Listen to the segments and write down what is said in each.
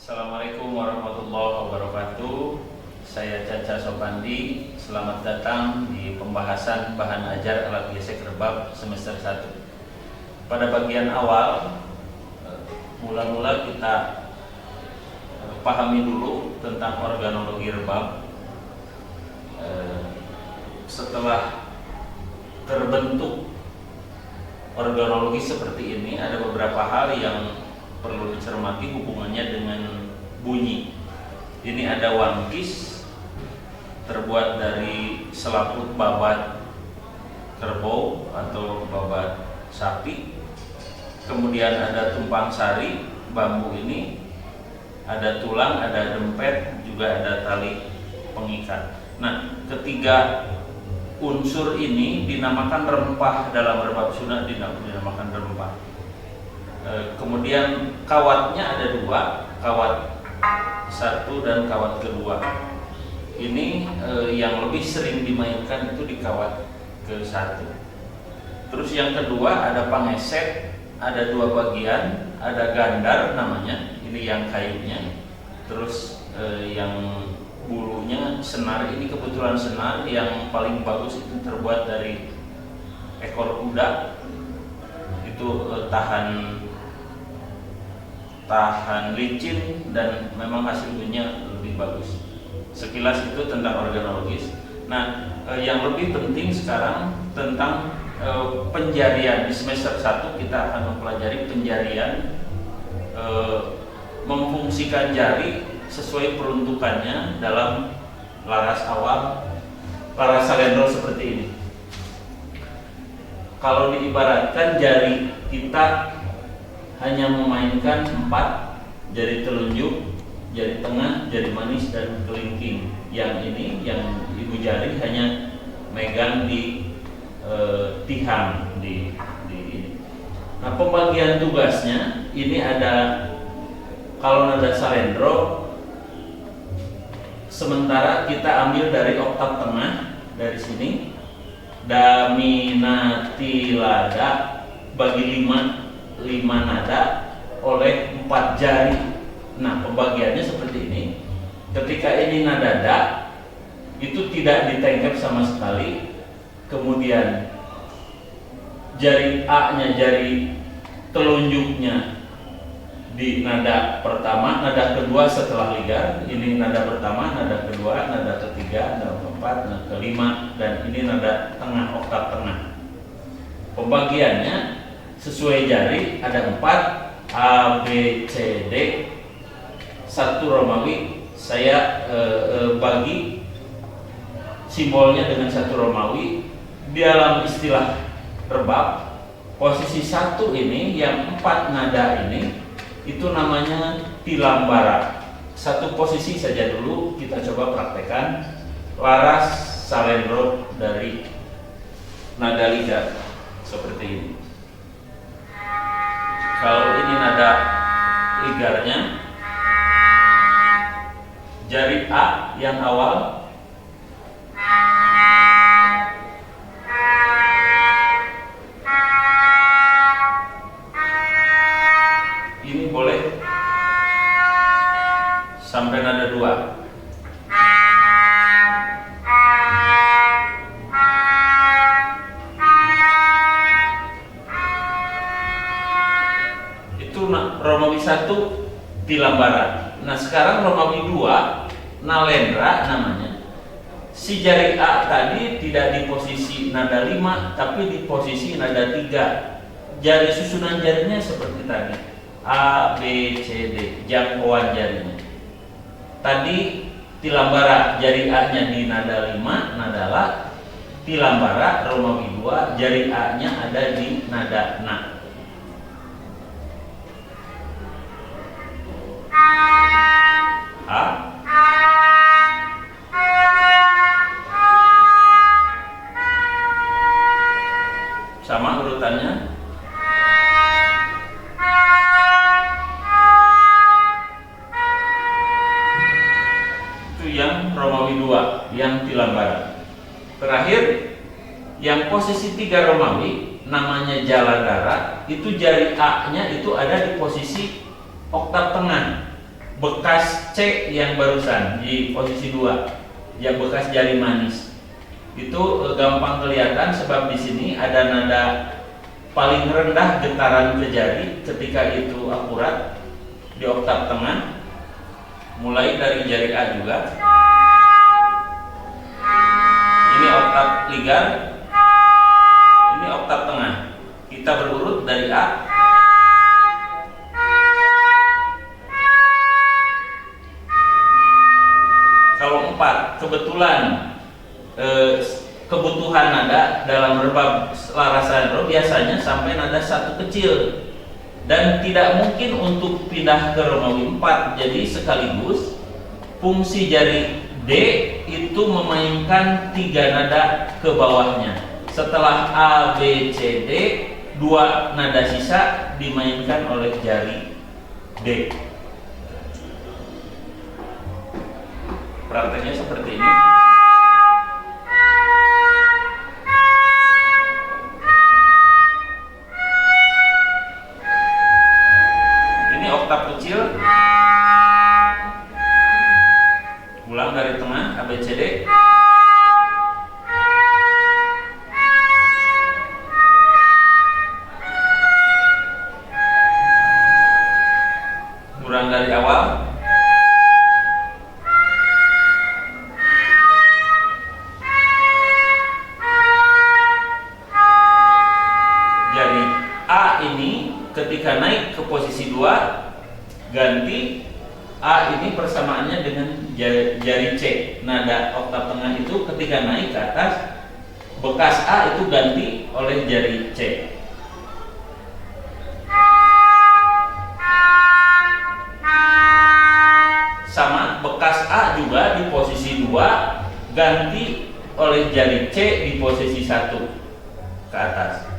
Assalamualaikum warahmatullahi wabarakatuh. Saya Caca Sopandi. Selamat datang di pembahasan bahan ajar alat gesek rebab semester 1. Pada bagian awal, mula-mula kita pahami dulu tentang organologi rebab. Setelah terbentuk organologi seperti ini, ada beberapa hal yang perlu dicermati hubungannya dengan bunyi. Ini ada one piece terbuat dari selaput babat kerbau atau babat sapi. Kemudian ada tumpang sari bambu ini, ada tulang, ada dempet, juga ada tali pengikat. Nah, ketiga unsur ini dinamakan rempah dalam rebab sunat, dinamakan rempah. Kemudian kawatnya ada dua, kawat satu dan kawat kedua. Ini yang lebih sering dimainkan itu di kawat ke satu. Terus yang kedua ada pangeset, ada dua bagian, ada gandar namanya, ini yang kayunya. Terus yang bulunya senar, ini kebetulan senar yang paling bagus itu terbuat dari ekor kuda. Itu tahan licin dan memang hasilnya lebih bagus. Sekilas itu tentang organologis. Nah, yang lebih penting sekarang tentang penjarian. Di semester 1 kita akan mempelajari penjarian, memfungsikan jari sesuai peruntukannya dalam laras awal, laras salendro seperti ini. Kalau diibaratkan jari kita hanya memainkan 4, jari telunjuk, jari tengah, jari manis, dan kelingking. Yang ini, yang ibu jari hanya megang di tihang di ini. Nah, pembagian tugasnya ini ada, kalau nada salendro, sementara kita ambil dari oktav tengah dari sini, da mi na ti la da, bagi 5 nada oleh 4 jari. Nah, pembagiannya seperti ini. Ketika ini nada da, itu tidak ditengkep sama sekali. Kemudian jari A-nya, jari telunjuknya di nada pertama, nada kedua setelah ligar. Ini nada pertama, nada kedua, nada ketiga, nada keempat, nada kelima, dan ini nada tengah, oktav tengah. Pembagiannya sesuai jari ada 4, A, B, C, D, 1 Romawi. Saya bagi simbolnya dengan 1 Romawi. Dalam istilah rebab, posisi 1 ini, yang 4 nada ini, itu namanya tilambara. 1 posisi saja dulu kita coba praktekkan laras salendro dari nada ligar seperti ini. Kalau ini nada ligarnya, jari A yang awal ini boleh sampai nada 2. Romawi 1 tilambara. Nah, sekarang Romawi 2 nalendra namanya. Si jari A tadi tidak di posisi nada 5 tapi di posisi nada 3. Jari susunan jarinya seperti tadi, A, B, C, D, jangkauan jarinya. Tadi tilambara, jari A-nya di nada 5, nada La. Tilambara Romawi 2, jari A-nya ada di nada Na. A, sama urutannya. Itu yang Romawi 2, yang tilambara. Terakhir, yang posisi 3 Romawi namanya Jalandara, itu jari A-nya itu ada di posisi oktav tengah. bekas C yang barusan di posisi 2, yang bekas jari manis. Itu gampang kelihatan sebab di sini ada nada paling rendah getaran ke jari ketika itu akurat di oktav tengah, mulai dari jari A juga. Ini oktav ligar, ini oktav tengah. Kita berurut dari A. Kalau 4, kebetulan kebutuhan nada dalam rebab laras salendro biasanya sampai nada 1 kecil dan tidak mungkin untuk pindah ke Romawi 4. Jadi sekaligus fungsi jari D itu memainkan 3 nada ke bawahnya. Setelah A, B, C, D, 2 nada sisa dimainkan oleh jari D. Prakteknya seperti ini. Ini oktav kecil. Ulang dari tengah A, B, C, D. Ulang dari awal. Jari A ini ketika naik ke posisi 2 ganti A ini persamaannya dengan jari C. Nada oktav tengah itu ketika naik ke atas, bekas A itu ganti oleh jari C. Sama bekas A juga di posisi 2 ganti oleh jari C di posisi 1 ke atas.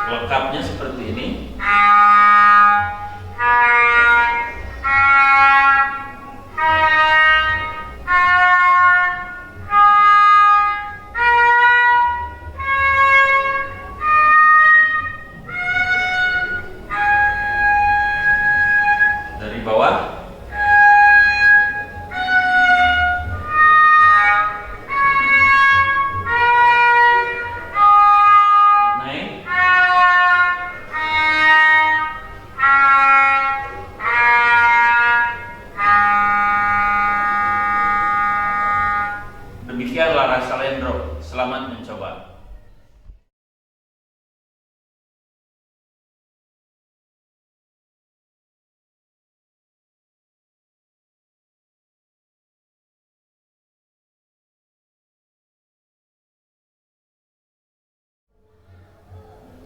Lengkapnya seperti ini. Dari bawah. Demikian laras salendro. Selamat mencoba.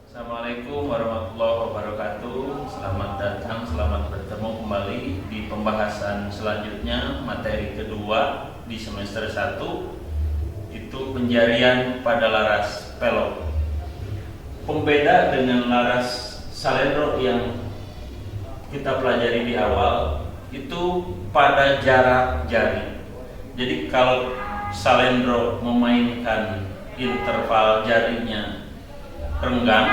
Assalamualaikum warahmatullahi wabarakatuh. Selamat datang, selamat bertemu kembali di pembahasan selanjutnya, materi kedua di semester 1, itu penjarian pada laras pelok. Pembeda dengan laras salendro yang kita pelajari di awal itu pada jarak jari. Jadi kalau salendro memainkan interval jarinya renggang,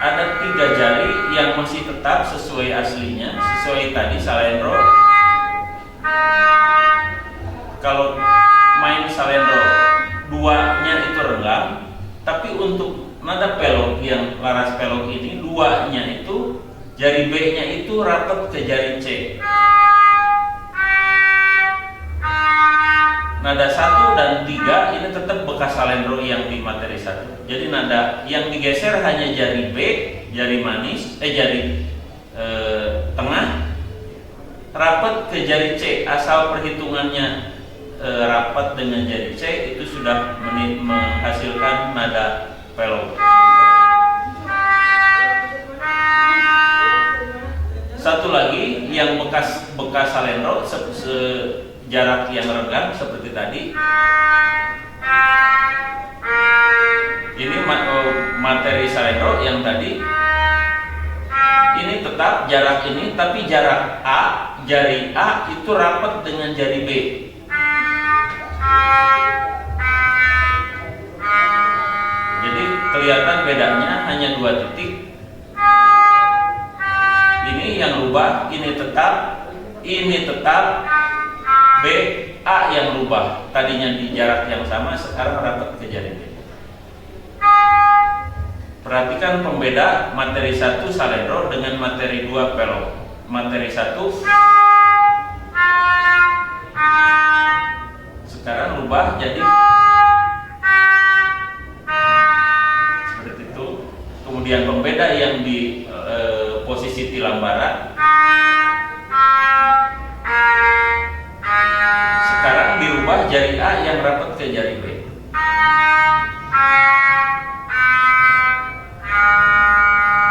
ada 3 jari yang masih tetap sesuai aslinya, sesuai tadi salendro. Kalau main salendro 2-nya itu renggang, tapi untuk nada pelok yang laras pelok ini 2-nya itu jari B-nya itu rapat ke jari C. Nada 1 dan 3 ini tetap bekas salendro yang di materi 1. Jadi nada yang digeser hanya jari B, jari manis, jari tengah rapat ke jari C. Asal perhitungannya rapat dengan jari C itu sudah menghasilkan nada pelok. Satu lagi yang bekas salendro jarak yang renggang seperti tadi. Ini materi salendro yang tadi ini tetap jarak ini, tapi jarak A, jari A itu rapat dengan jari B. Jadi kelihatan bedanya hanya 2 titik. Ini yang rubah, ini tetap, B, A yang rubah. Tadinya di jarak yang sama, sekarang rapat ke jari B. Perhatikan pembeda materi 1 salendro dengan materi 2 pelok. Materi 1 sekarang rubah jadi seperti itu. Kemudian pembeda yang di posisi tilam barat sekarang dirubah jari A yang rapat ke jari B.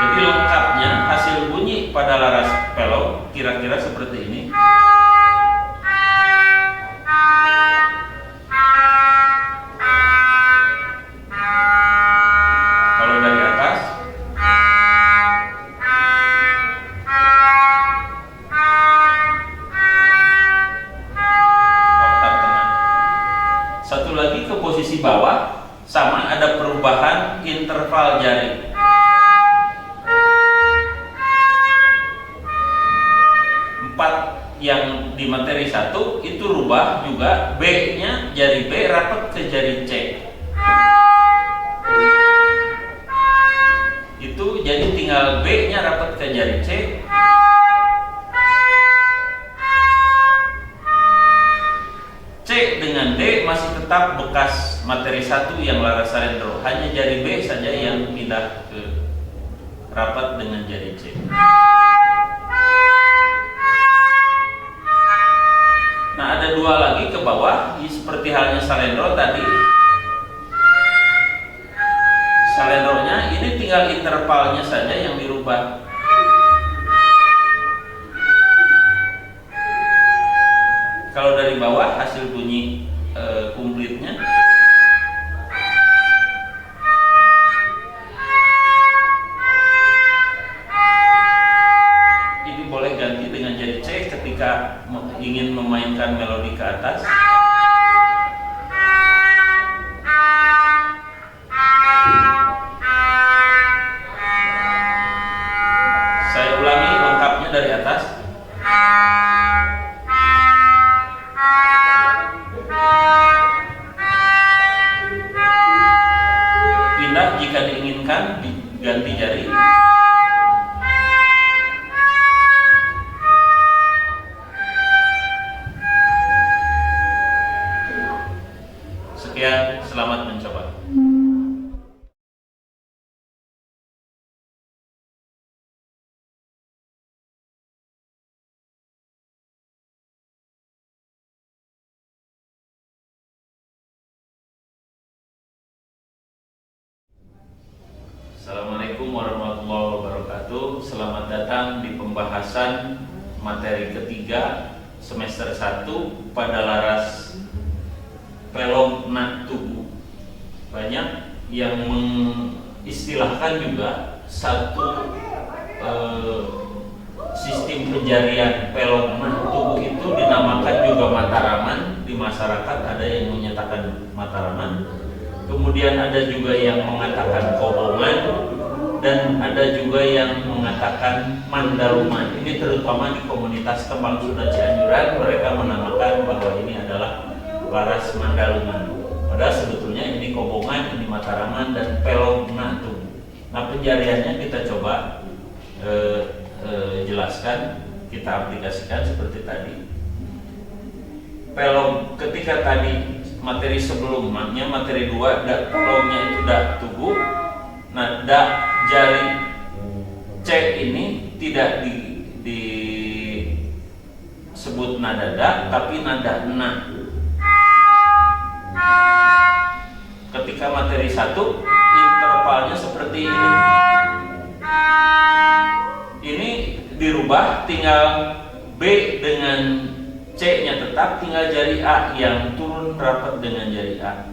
Jadi lengkapnya hasil bunyi pada laras pelok kira-kira seperti ini. Kalau dari atas oktav tengah. Satu lagi ke posisi bawah sama ada perubahan interval jari. Yang di materi 1 itu rubah juga, B-nya jari B rapat ke jari C. Itu jadi tinggal B-nya rapat ke jari C. C dengan D masih tetap bekas materi 1 yang laras salendro, hanya jari B saja yang pindah ke rapat dengan jari C. Nah, ada 2 lagi ke bawah, seperti halnya salendro tadi. Salendronya ini tinggal intervalnya saja yang dirubah. Kalau dari bawah hasil bunyi kumplitnya ini boleh ganti dengan jari C ketika ingin memainkan melodi ke atas. Saya ulangi lengkapnya dari atas. Pindah jika diinginkan, diganti jari. Sekian, selamat mencoba. Assalamualaikum warahmatullahi wabarakatuh. Selamat datang di pembahasan materi ketiga semester 1 pada laras pelok nat tubuh. Banyak yang mengistilahkan juga satu sistem penjarian pelok nat tubuh itu dinamakan juga mataraman. Di masyarakat ada yang menyatakan mataraman, kemudian ada juga yang mengatakan kobongan, dan ada juga yang mengatakan mandaluman. Ini terutama di komunitas Kembang Sunda Cianjuran, mereka menamakan bahwa ini adalah laras mandaluman. Padahal sebetulnya ini kobongan, ini mataraman, dan pelok natu. Nah, penjariannya kita coba jelaskan, kita aplikasikan seperti tadi. Pelok ketika tadi materi sebelumnya, materi 2, peloknya itu dak tubuh. Nah, dak jari C ini tidak disebut nada dak, tapi nada na. Ketika materi 1 intervalnya seperti ini. Ini dirubah, tinggal B dengan C-nya tetap, tinggal jari A yang turun rapat dengan jari A.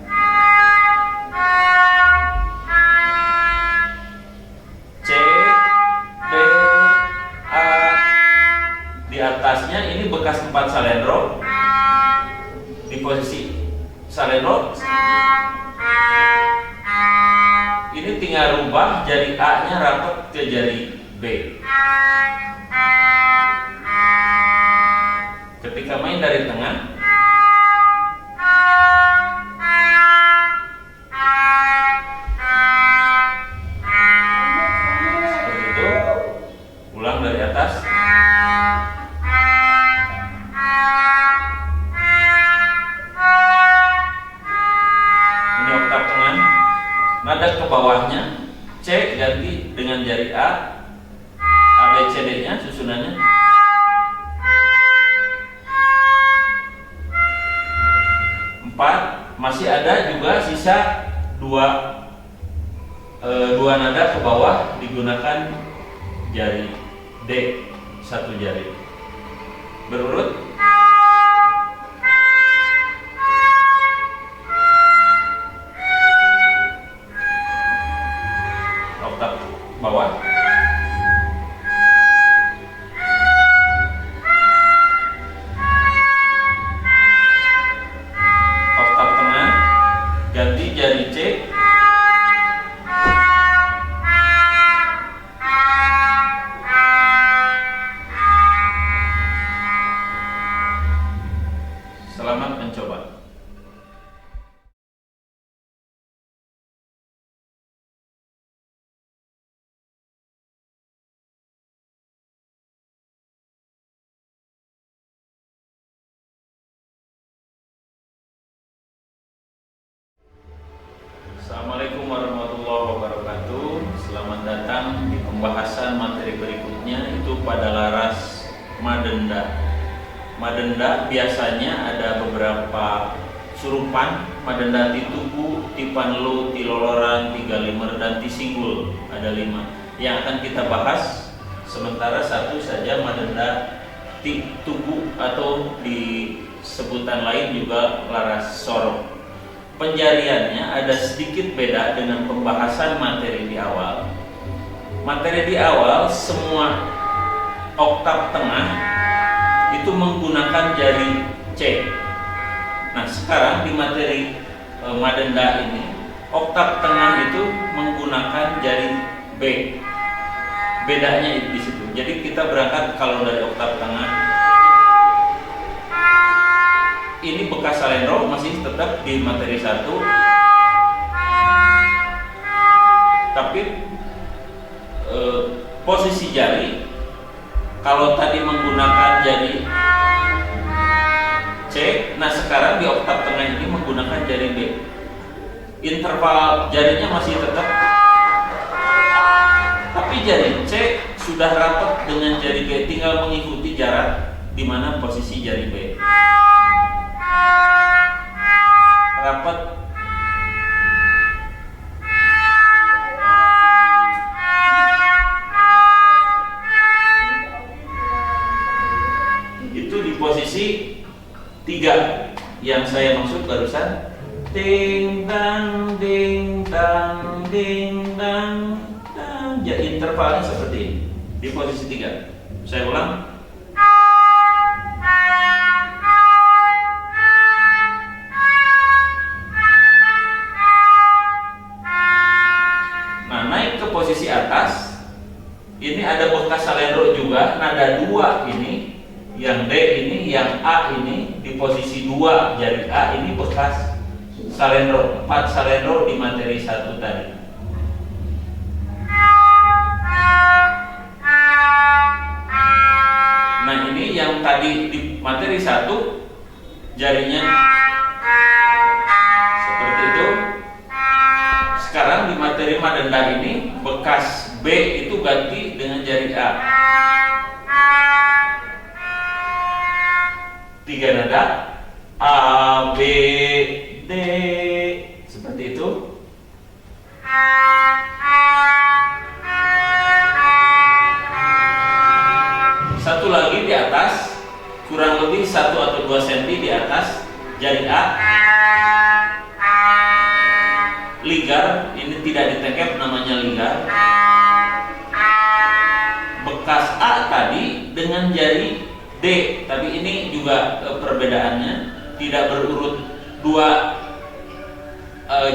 C, D, atasnya ini bekas 4 salendro. Di posisi salendro ini tinggal rubah jari A nya rapat ke jari B. Ketika main dari tengah, seperti itu. Ulang dari atas. Ini oktav tengah. Nada ke bawahnya C ganti dengan jari A. A B C D nya susunannya. Masih ada juga sisa dua nada ke bawah digunakan jari D, satu jari berurut. Oktav bawah. Ganti jari C. Selamat mencoba. Assalamualaikum warahmatullahi wabarakatuh. Selamat datang di pembahasan materi berikutnya, itu pada laras madenda. Madenda biasanya ada beberapa surupan: madenda ti tugu, ti panlu, ti loloran, ti galimer, dan ti singgul. Ada 5 yang akan kita bahas. Sementara satu saja madenda ti tugu, atau di sebutan lain juga laras sorong. Penjariannya ada sedikit beda dengan pembahasan materi di awal. Materi di awal semua oktav tengah itu menggunakan jari C. Nah, sekarang di materi madenda ini oktav tengah itu menggunakan jari B. Bedanya di situ. Jadi kita berangkat kalau dari oktav tengah. Ini bekas salendro masih tetap di materi 1, tapi posisi jari kalau tadi menggunakan jari C, nah sekarang di oktav tengah ini menggunakan jari B. Interval jarinya masih tetap, tapi jari C sudah rapat dengan jari B, tinggal mengikuti jarak di mana posisi jari B. Rapat. Itu di posisi 3 yang saya maksud barusan. Ding dang ding dang ding dang dang. Jadi intervalnya seperti ini di posisi 3. Saya ulang. Posisi atas ini ada bekas salendro juga, nada 2 ini, yang D ini, yang A ini di posisi 2 jari A ini bekas salendro, 4 salendro di materi 1 tadi. Nah, ini yang tadi di materi 1 jarinya seperti itu. Sekarang di materi madenda ini bekas B itu ganti dengan jari A. 3 nada A, B, D, seperti itu. Satu lagi di atas, kurang lebih 1 atau 2 cm di atas jari A. Ligar, ini tidak ditangkap, namanya ligar. Bekas A tadi dengan jari D, tapi ini juga perbedaannya tidak berurut dua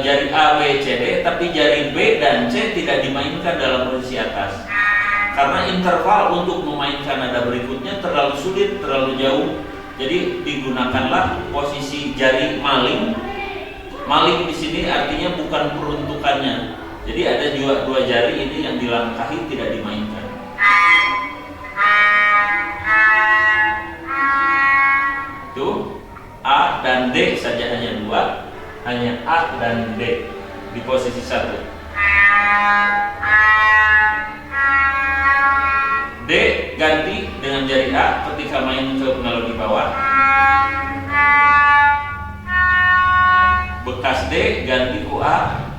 jari A, B, C, D, tapi jari B dan C tidak dimainkan dalam posisi atas. Karena interval untuk memainkan nada berikutnya terlalu sulit, terlalu jauh. Jadi digunakanlah posisi jari maling. Maling di sini artinya bukan peruntukannya. Jadi ada juga dua jari ini yang dilangkahi, tidak dimainkan. Itu A dan D saja, hanya dua, hanya A dan D di posisi satu. D ganti dengan jari A ketika main ke penalur di bawah. Bekas D ganti ku A.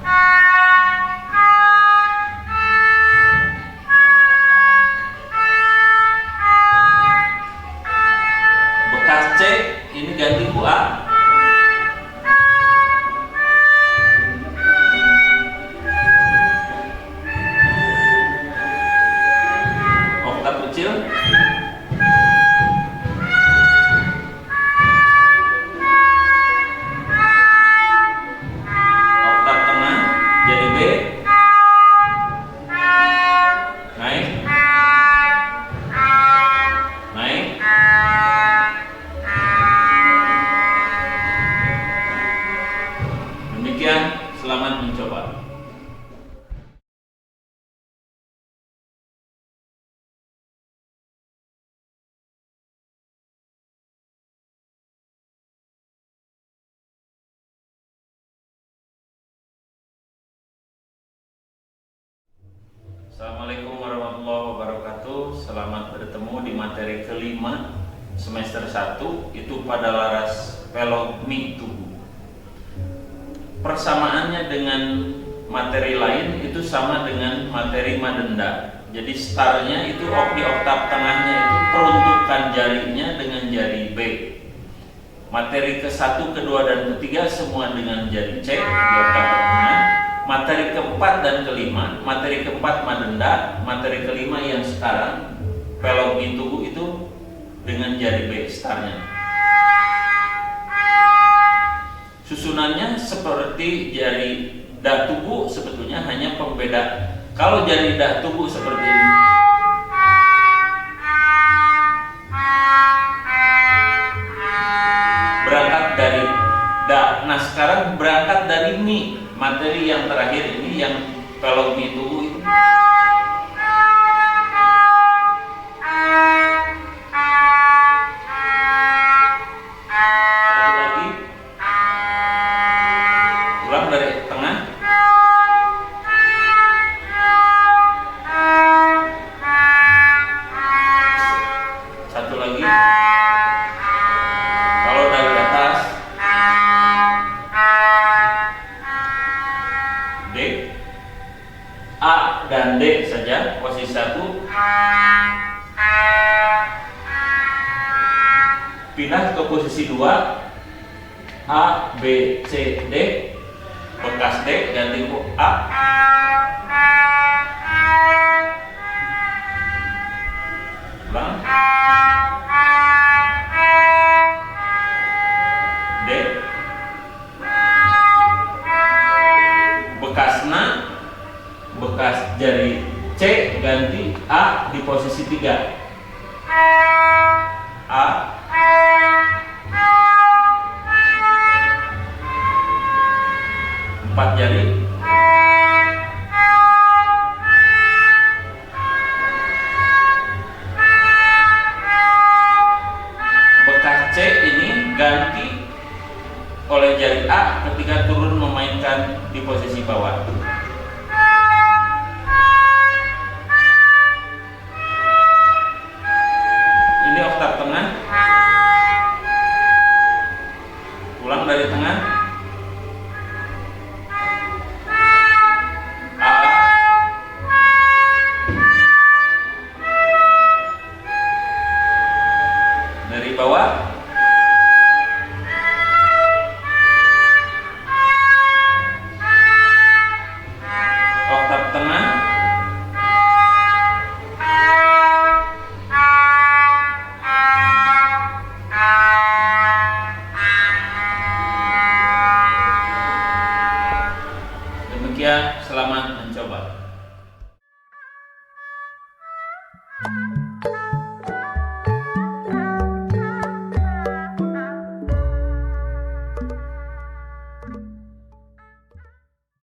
Bekas C ini ganti ku A. Kecil. Oktav tengah jadi B. Naik. Naik. Demikian, selamat mencoba. Assalamualaikum warahmatullahi wabarakatuh. Selamat bertemu di materi kelima semester 1, itu pada laras velog-mi tubuh. Persamaannya dengan materi lain itu sama dengan materi madenda. Jadi startnya itu di oktav tengahnya itu peruntukan jarinya dengan jari B. Materi ke-1, ke-2, dan ke-3 semua dengan jari C di oktav tengah. Materi keempat dan kelima, materi keempat madenda, materi kelima yang sekarang velog-mi tubuh itu dengan jari B startnya. Susunannya seperti jari da tubuh, sebetulnya hanya pembeda. Kalau jari da tubuh seperti ini, berangkat dari da. Nah sekarang berangkat dari mi. Materi yang terakhir ini yang velog-mi tubuh itu. Satu lagi. Ulang dari tengah. Satu lagi. Kalau dari atas D, A dan D saja posisi 1. Pindah ke posisi 2. A, B, C, D. Bekas D ganti ku A. Ulang. D. Bekasna, bekas jari C ganti A di posisi 3. A. Empat jari. Bekas C ini ganti oleh jari A ketika turun memainkan di posisi bawah. Ini oktav tengah. Ulang dari tengah. A. Dari bawah. ya.